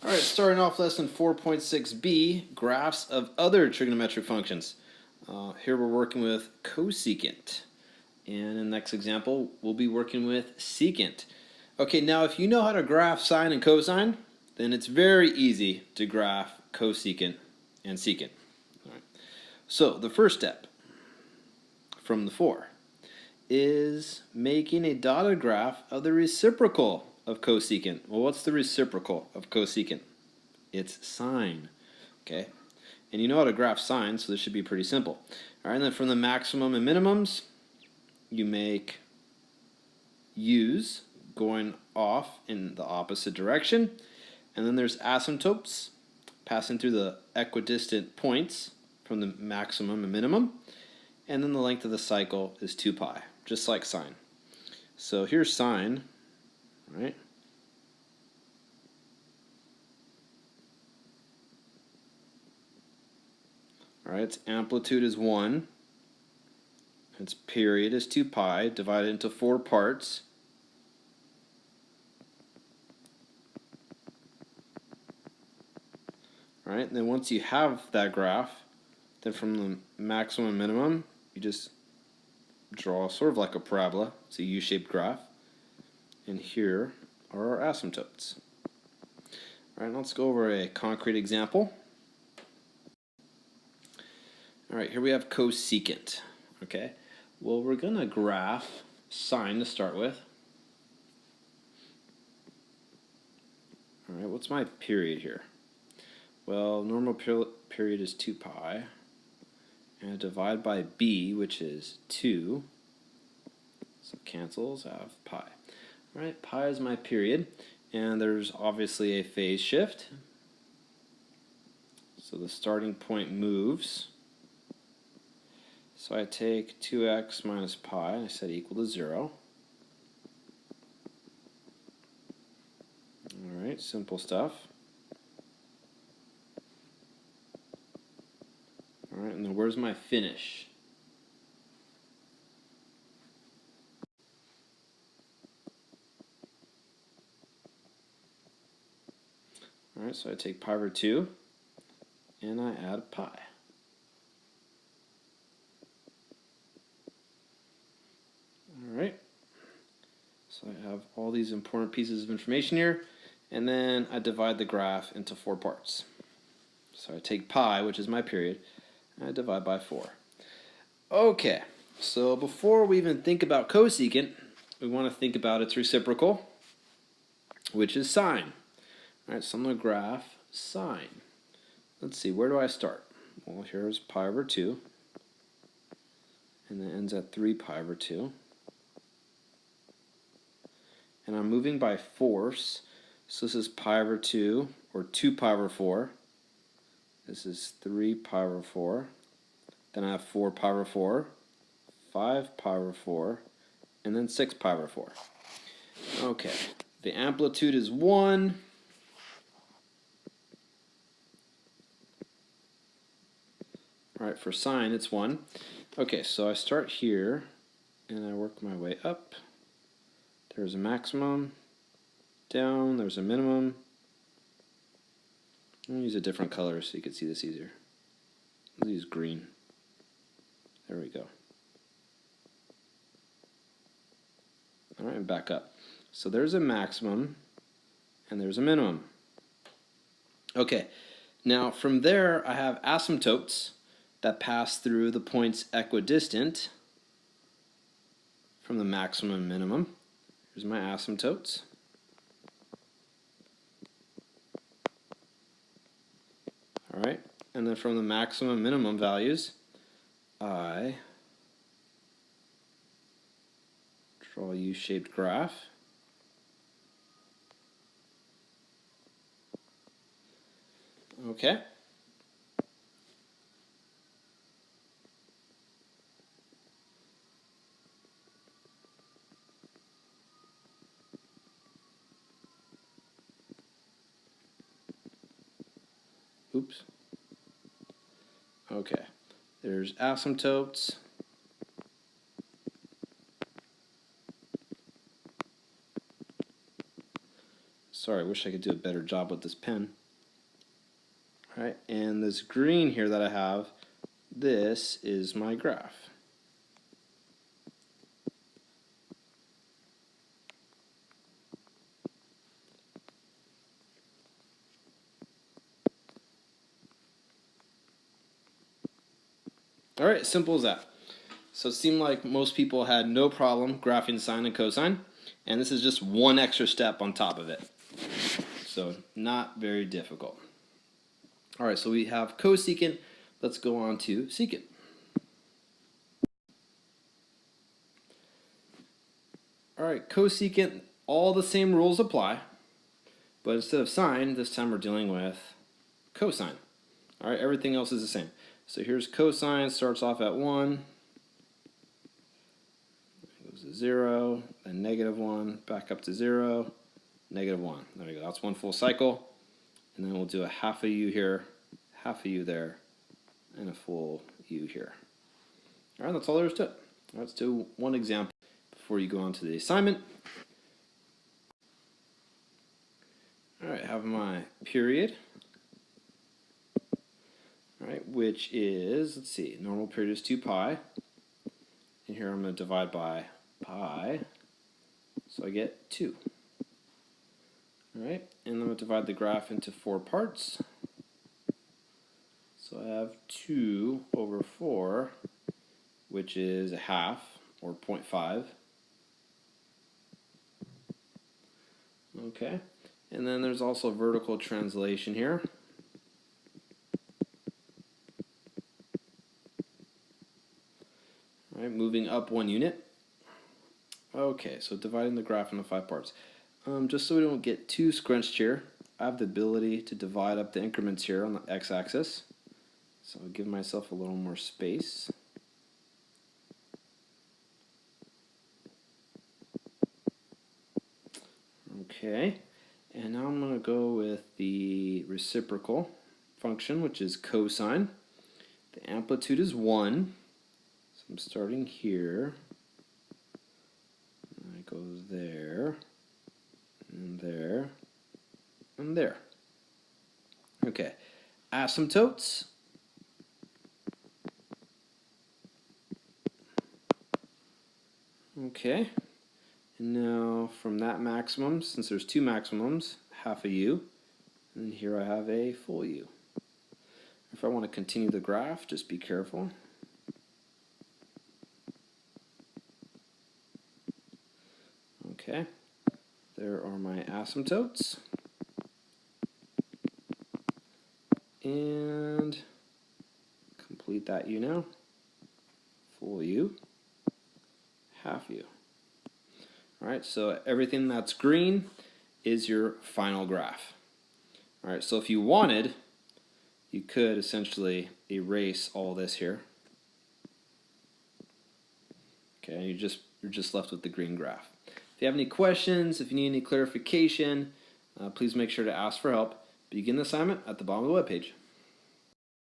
All right, starting off lesson 4.6b, graphs of other trigonometric functions. Here we're working with cosecant. And in the next example, we'll be working with secant. Okay, now if you know how to graph sine and cosine, then it's very easy to graph cosecant and secant. All right. So the first step from the 4 is making a dotted graph of the reciprocal of cosecant. Well, what's the reciprocal of cosecant? It's sine. Okay, and you know how to graph sine, so this should be pretty simple. All right, and then from the maximum and minimums, you make u's going off in the opposite direction, and then there's asymptotes passing through the equidistant points from the maximum and minimum, and then the length of the cycle is 2 pi, just like sine. So here's sine, right? All right, its amplitude is 1. Its period is 2 pi, divided into 4 parts. All right, and then once you have that graph, then from the maximum and minimum, you just draw sort of like a parabola. It's a U-shaped graph. And here are our asymptotes. All right, let's go over a concrete example. All right, here we have cosecant. Okay, well, we're going to graph sine to start with. All right, what's my period here? Well, normal period is 2 pi. And I divide by b, which is 2. So it cancels out of pi. All right, pi is my period. And there's obviously a phase shift. So the starting point moves. So I take 2x minus pi, and I set equal to 0. All right, simple stuff. All right, and then where's my finish? All right, so I take pi over 2, and I add pi. All right, so I have all these important pieces of information here, and then I divide the graph into 4 parts. So I take pi, which is my period, and I divide by 4. Okay, so before we even think about cosecant, we want to think about its reciprocal, which is sine. All right, so I'm going to graph sine. Let's see, where do I start? Well, here's pi over 2, and that ends at 3 pi over 2. And I'm moving by force, so this is pi over 2, or 2 pi over 4. This is 3 pi over 4. Then I have 4 pi over 4, 5 pi over 4, and then 6 pi over 4. Okay, the amplitude is 1. All right, for sine, it's 1. Okay, so I start here, and I work my way up. There's a maximum, down, there's a minimum. I'm going to use a different color so you can see this easier. I'll use green. There we go. All right, and back up. So there's a maximum, and there's a minimum. Okay, now from there I have asymptotes that pass through the points equidistant from the maximum and minimum. Here's my asymptotes. All right, and then from the maximum and minimum values, I draw a U-shaped graph. Okay. Oops. Okay. There's asymptotes. So Sorry, I wish I could do a better job with this pen. All right, and this green here that I have, this is my graph. All right, simple as that. So it seemed like most people had no problem graphing sine and cosine, and this is just one extra step on top of it. So not very difficult. All right, so we have cosecant. Let's go on to secant. All right, cosecant, all the same rules apply, but instead of sine, this time we're dealing with cosine. All right, everything else is the same. So here's cosine, starts off at 1, goes to 0, then -1, back up to 0, -1. There you go, that's one full cycle. And then we'll do a half a u here, half a u there, and a full u here. All right, that's all there is to it. All right, let's do one example before you go on to the assignment. All right, have my period. All right, which is, let's see, normal period is 2 pi. And here I'm going to divide by pi, so I get 2. All right, and I'm going to divide the graph into 4 parts. So I have 2 over 4, which is a half, or 0.5. Okay, and then there's also vertical translation here. All right, moving up 1 unit. Okay, so dividing the graph into 5 parts. Just so we don't get too scrunched here, I have the ability to divide up the increments here on the x-axis. So I'll give myself a little more space. Okay, and now I'm going to go with the reciprocal function, which is cosine. The amplitude is 1, so I'm starting here. I go there, and there, and there. Okay, asymptotes. Okay, and now from that maximum, since there's 2 maximums, half a u, and here I have a full u. If I want to continue the graph, just be careful. Okay, there are my asymptotes. And complete that u now. Full u, half u. All right, so everything that's green is your final graph. All right, so if you wanted, you could essentially erase all this here. Okay, you're just left with the green graph. If you have any questions, if you need any clarification, please make sure to ask for help. Begin the assignment at the bottom of the webpage.